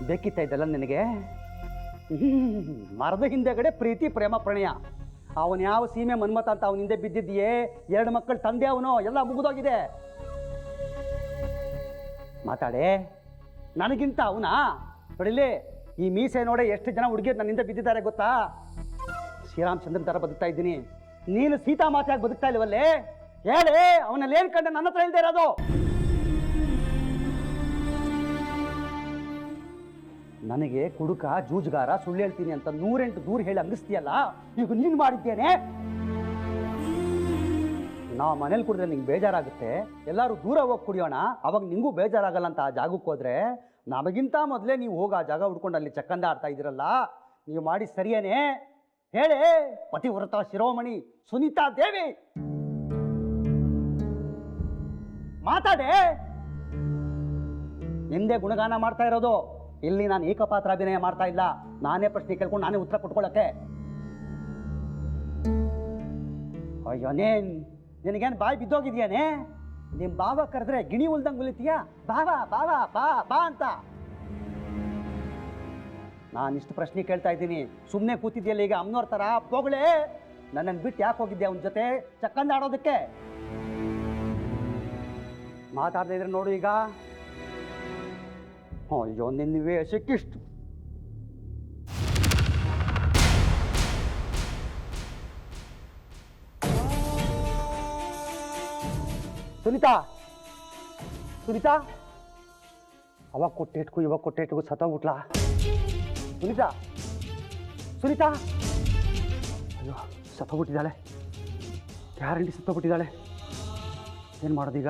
ಬೇಕಿತ್ತ ಇದೆಲ್ಲ ನಿನಗೆ? ಮರದ ಹಿಂದೆಗಡೆ ಪ್ರೀತಿ ಪ್ರೇಮ ಪ್ರಣಯ. ಅವನು ಯಾವ ಸೀಮೆ ಮನ್ಮತ ಅಂತ ಅವನ ಹಿಂದೆ ಬಿದ್ದಿದ್ದೀಯೇ, 2 ಮಕ್ಕಳು ತಂದೆ ಅವನು, ಎಲ್ಲ ಮುಗಿದೋಗಿದೆ. ಮಾತಾಡೆ, ನನಗಿಂತ ಅವನಾ? ನೋಡಿಲ್ಲಿ, ಈ ಮೀಸೆ ನೋಡೆ ಎಷ್ಟು ಜನ ಹುಡುಗಿಯರು ನನ್ನ ಹಿಂದೆ ಬಿದ್ದಿದ್ದಾರೆ ಗೊತ್ತಾ? ಶ್ರೀರಾಮಚಂದ್ರನ್ ಥರ ಬದುಕ್ತಾ ಇದ್ದೀನಿ, ನೀನು ಸೀತಾ ಮಾತೆಯಾಗಿ ಬದುಕ್ತಾ ಇಲ್ವಲ್ಲೇ? ಹೇಳಿ, ಅವನಲ್ಲಿ ಏನು ಕಂಡ ನನ್ನ ಹತ್ರ ಇಲ್ಲದೆ ಇರೋದು? ನನಗೆ ಕುಡುಕ ಜೂಜುಗಾರ ಸುಳ್ಳು ಹೇಳ್ತೀನಿ ಅಂತ 108 ದೂರ ಹೇಳಿ ಅಂಗಿಸ್ತೀಯಲ್ಲ, ಈಗ ನೀನು ಮಾಡಿದ್ದೇನೆ. ನಾವು ಮನೇಲಿ ಕುಡಿದ್ರೆ ನಿಂಗೆ ಬೇಜಾರಾಗುತ್ತೆ, ಎಲ್ಲರೂ ದೂರ ಹೋಗಿ ಕುಡಿಯೋಣ, ಅವಾಗ ನಿಂಗೂ ಬೇಜಾರಾಗಲ್ಲ ಅಂತ ಆ ಜಾಗಕ್ಕೆ ಹೋದ್ರೆ, ನಮಗಿಂತ ಮೊದಲೇ ನೀವು ಹೋಗಿ ಆ ಜಾಗ ಹುಡ್ಕೊಂಡು ಅಲ್ಲಿ ಚಕ್ಕಂದ ಆಡ್ತಾ ಇದ್ದೀರಲ್ಲ, ನೀವು ಮಾಡಿ ಸರಿಯೇನೆ? ಹೇಳಿ, ಪತಿವ್ರತ ಶಿರೋಮಣಿ ಸುನೀತಾ ದೇವಿ, ಮಾತಾಡೆ. ನಿಂದೆ ಗುಣಗಾನ ಮಾಡ್ತಾ ಇರೋದು, ಇಲ್ಲಿ ನಾನು ಏಕಪಾತ್ರ ಅಭಿನಯ ಮಾಡ್ತಾ ಇಲ್ಲ. ನಾನೇ ಪ್ರಶ್ನೆ ಕೇಳ್ಕೊಂಡು ನಾನೇ ಉತ್ತರ ಕೊಟ್ಕೊಳ್ಳಕ್ಕೆ. ಅಯ್ಯೋನೇ, ನಿನಗೇನು ಬಾಯಿ ಬಿದ್ದೋಗಿದ್ಯಾನೆ? ನಿಮ್ಮ ಬಾವ ಕರೆದ್ರೆ ಗಿಣಿ ಉಲ್ದಂಗೆ ಉಲಿತೀಯ, ಬಾವ ಬಾವ ಬಾ ಬಾ ಅಂತ. ನಾನಿಷ್ಟು ಪ್ರಶ್ನೆ ಕೇಳ್ತಾ ಇದ್ದೀನಿ, ಸುಮ್ಮನೆ ಕೂತಿದ್ಯಲ್ಲ ಈಗ ಅಮ್ಮನವ್ರ ಥರ ಪೋಗಳೇ. ನನ್ನನ್ನು ಬಿಟ್ಟು ಯಾಕೆ ಹೋಗಿದ್ದೆ ಅವನ ಜೊತೆ ಚಕ್ಕಂದ ಆಡೋದಕ್ಕೆ? ಮಾತಾಡದೇ ಇದ್ರೆ ನೋಡು ಈಗ. ಅಯ್ಯೋ, ನಿನ್ನ ವೇಷಕ್ಕಿಷ್ಟು. ಸುನೀತಾ, ಸುನೀತಾ, ಅವಾಗ ಕೊಟ್ಟೆಟ್ಗೂ ಇವಾಗ ಕೊಟ್ಟೆಟ್ಗೂ ಸತ್ತೋಗ್ಬಿಟ್ಲಾ? ಸುನೀತಾ, ಸುನೀತಾ, ಅಯ್ಯೋ ಸತ್ತೋಗ್ಬಿಟ್ಟಿದ್ದಾಳೆ, ಗ್ಯಾರಂಟಿ ಸತ್ತೋಗ್ಬಿಟ್ಟಿದ್ದಾಳೆ. ಏನು ಮಾಡೋದೀಗ?